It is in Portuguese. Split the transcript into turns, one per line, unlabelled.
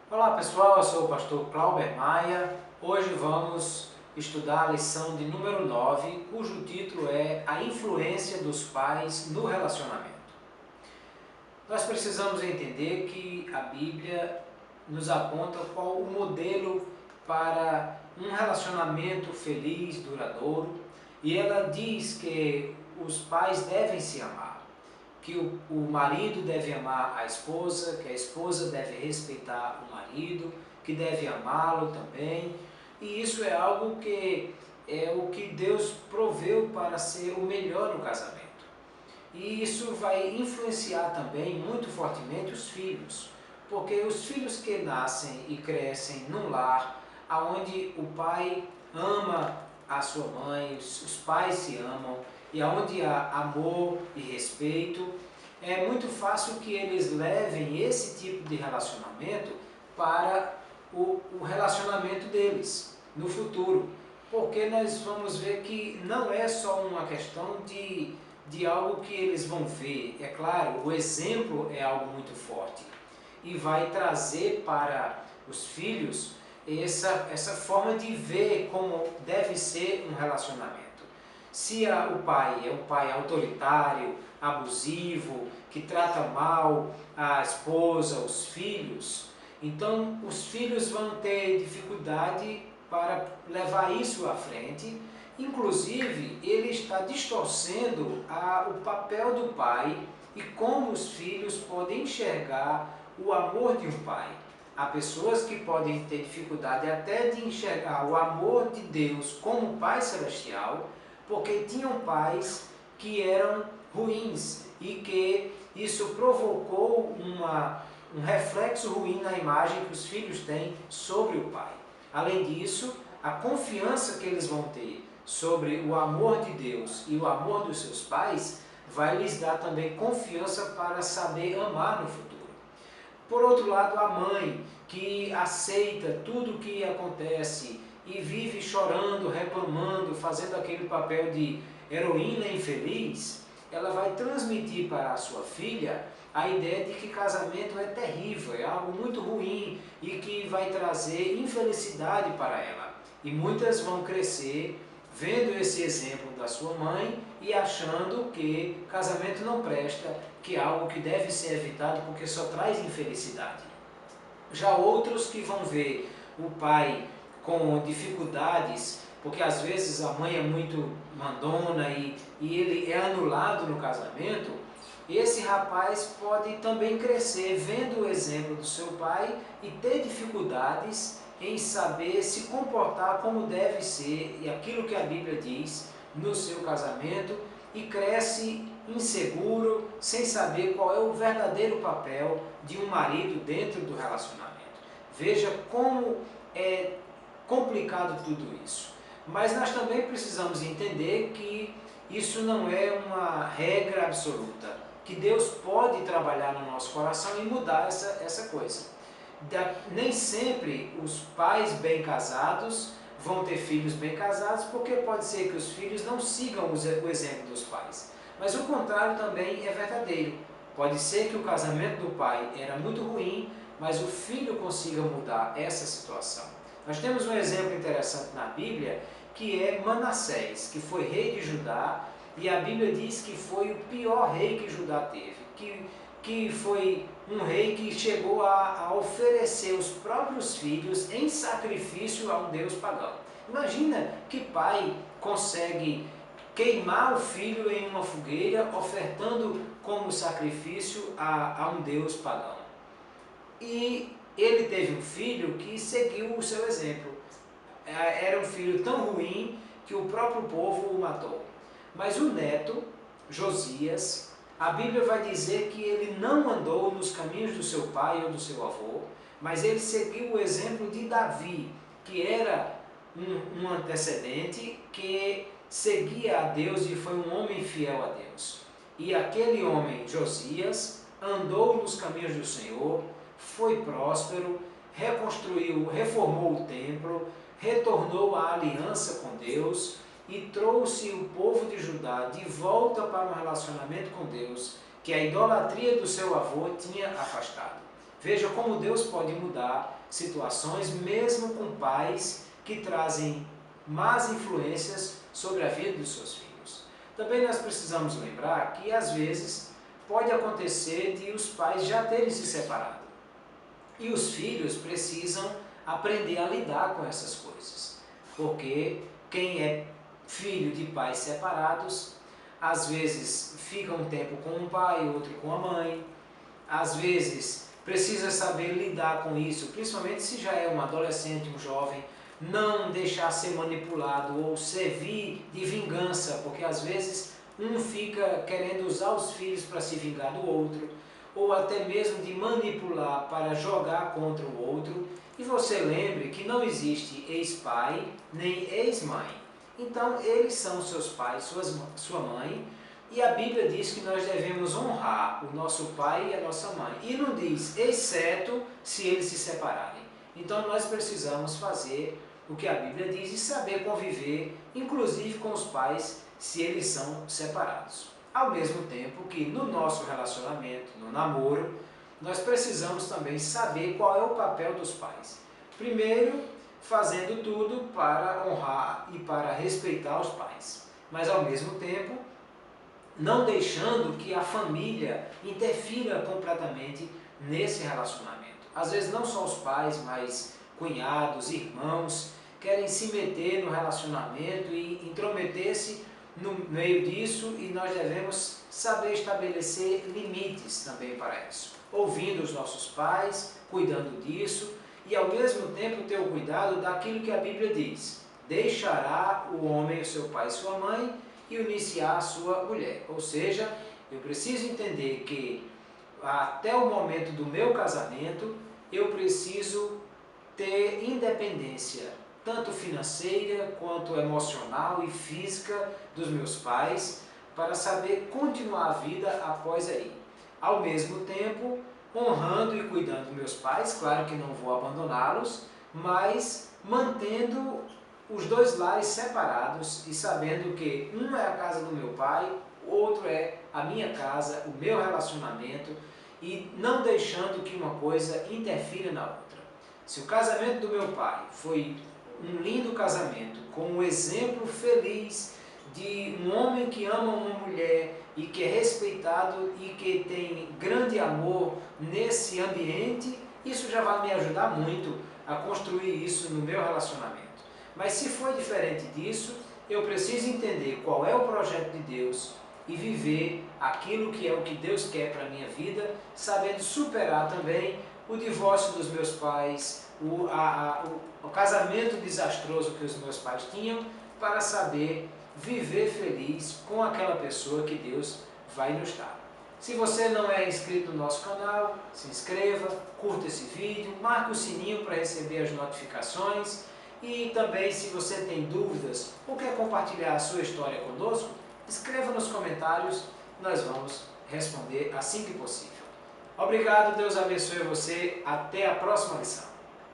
Olá pessoal, eu sou o pastor Clauber Maia. Hoje vamos estudar a lição de número 9, cujo título é A Influência dos Pais no Relacionamento. Nós precisamos entender que a Bíblia nos aponta qual o modelo para um relacionamento feliz, duradouro, e ela diz que os pais devem se amar, que o marido deve amar a esposa, que a esposa deve respeitar o marido, que deve amá-lo também. E isso é algo que é o que Deus proveu para ser o melhor no casamento. E isso vai influenciar também muito fortemente os filhos, porque os filhos que nascem e crescem num lar onde o pai ama a sua mãe, os pais se amam, e onde há amor e respeito, é muito fácil que eles levem esse tipo de relacionamento para o relacionamento deles no futuro. Porque nós vamos ver que não é só uma questão de algo que eles vão ver. É claro, o exemplo é algo muito forte e vai trazer para os filhos essa forma de ver como deve ser um relacionamento. Se o pai é um pai autoritário, abusivo, que trata mal a esposa, os filhos, então os filhos vão ter dificuldade para levar isso à frente. Inclusive, ele está distorcendo o papel do pai e como os filhos podem enxergar o amor de um pai. Há pessoas que podem ter dificuldade até de enxergar o amor de Deus como Pai Celestial, porque tinham pais que eram ruins e que isso provocou um reflexo ruim na imagem que os filhos têm sobre o pai. Além disso, a confiança que eles vão ter sobre o amor de Deus e o amor dos seus pais vai lhes dar também confiança para saber amar no futuro. Por outro lado, a mãe que aceita tudo o que acontece e vive chorando, reclamando, fazendo aquele papel de heroína infeliz, ela vai transmitir para a sua filha a ideia de que casamento é terrível, é algo muito ruim e que vai trazer infelicidade para ela. E muitas vão crescer vendo esse exemplo da sua mãe e achando que casamento não presta, que é algo que deve ser evitado porque só traz infelicidade. Já outros que vão ver o pai com dificuldades, porque às vezes a mãe é muito mandona e ele é anulado no casamento, esse rapaz pode também crescer vendo o exemplo do seu pai e ter dificuldades em saber se comportar como deve ser e aquilo que a Bíblia diz no seu casamento, e cresce inseguro, sem saber qual é o verdadeiro papel de um marido dentro do relacionamento. Veja como é complicado tudo isso. Mas nós também precisamos entender que isso não é uma regra absoluta, que Deus pode trabalhar no nosso coração e mudar essa coisa. Nem sempre os pais bem casados vão ter filhos bem casados, porque pode ser que os filhos não sigam o exemplo dos pais. Mas o contrário também é verdadeiro. Pode ser que o casamento do pai era muito ruim, mas o filho consiga mudar essa situação. Nós temos um exemplo interessante na Bíblia, que é Manassés, que foi rei de Judá, e a Bíblia diz que foi o pior rei que Judá teve, que foi um rei que chegou a oferecer os próprios filhos em sacrifício a um deus pagão. Imagina que pai consegue queimar o filho em uma fogueira, ofertando como sacrifício a um deus pagão. E ele teve um filho que seguiu o seu exemplo. Era um filho tão ruim que o próprio povo o matou. Mas o neto, Josias, a Bíblia vai dizer que ele não andou nos caminhos do seu pai ou do seu avô, mas ele seguiu o exemplo de Davi, que era um antecedente que seguia a Deus e foi um homem fiel a Deus. E aquele homem, Josias, andou nos caminhos do Senhor, foi próspero, reconstruiu, reformou o templo, retornou à aliança com Deus e trouxe o povo de Judá de volta para um relacionamento com Deus que a idolatria do seu avô tinha afastado. Veja como Deus pode mudar situações mesmo com pais que trazem más influências sobre a vida dos seus filhos. Também nós precisamos lembrar que às vezes pode acontecer de os pais já terem se separado. E os filhos precisam aprender a lidar com essas coisas. Porque quem é filho de pais separados, às vezes fica um tempo com um pai, outro com a mãe. Às vezes precisa saber lidar com isso, principalmente se já é um adolescente, um jovem, não deixar ser manipulado ou servir de vingança, porque às vezes um fica querendo usar os filhos para se vingar do outro, ou até mesmo de manipular para jogar contra o outro. E você lembre que não existe ex-pai nem ex-mãe. Então eles são seus pais, sua mãe, e a Bíblia diz que nós devemos honrar o nosso pai e a nossa mãe. E não diz, exceto se eles se separarem. Então nós precisamos fazer o que a Bíblia diz e saber conviver, inclusive com os pais, se eles são separados. Ao mesmo tempo que no nosso relacionamento, no namoro, nós precisamos também saber qual é o papel dos pais. Primeiro, fazendo tudo para honrar e para respeitar os pais, mas ao mesmo tempo não deixando que a família interfira completamente nesse relacionamento. Às vezes não só os pais, mas cunhados, irmãos, querem se meter no relacionamento e intrometer-se no meio disso, e nós devemos saber estabelecer limites também para isso. Ouvindo os nossos pais, cuidando disso, e ao mesmo tempo ter o cuidado daquilo que a Bíblia diz. Deixará o homem o seu pai e sua mãe e unir-se-á a sua mulher. Ou seja, eu preciso entender que até o momento do meu casamento, eu preciso ter independência, tanto financeira quanto emocional e física dos meus pais, para saber continuar a vida após aí. Ao mesmo tempo, honrando e cuidando dos meus pais, claro que não vou abandoná-los, mas mantendo os dois lares separados e sabendo que um é a casa do meu pai, o outro é a minha casa, o meu relacionamento, e não deixando que uma coisa interfira na outra. Se o casamento do meu pai foi um lindo casamento, com um exemplo feliz de um homem que ama uma mulher e que é respeitado e que tem grande amor nesse ambiente, isso já vai me ajudar muito a construir isso no meu relacionamento. Mas se foi diferente disso, eu preciso entender qual é o projeto de Deus e viver aquilo que é o que Deus quer para a minha vida, sabendo superar também o divórcio dos meus pais, o casamento desastroso que os meus pais tinham, para saber viver feliz com aquela pessoa que Deus vai nos dar. Se você não é inscrito no nosso canal, se inscreva, curta esse vídeo, marque o sininho para receber as notificações, e também, se você tem dúvidas ou quer compartilhar a sua história conosco, escreva nos comentários, nós vamos responder assim que possível. Obrigado, Deus abençoe você, até a próxima lição.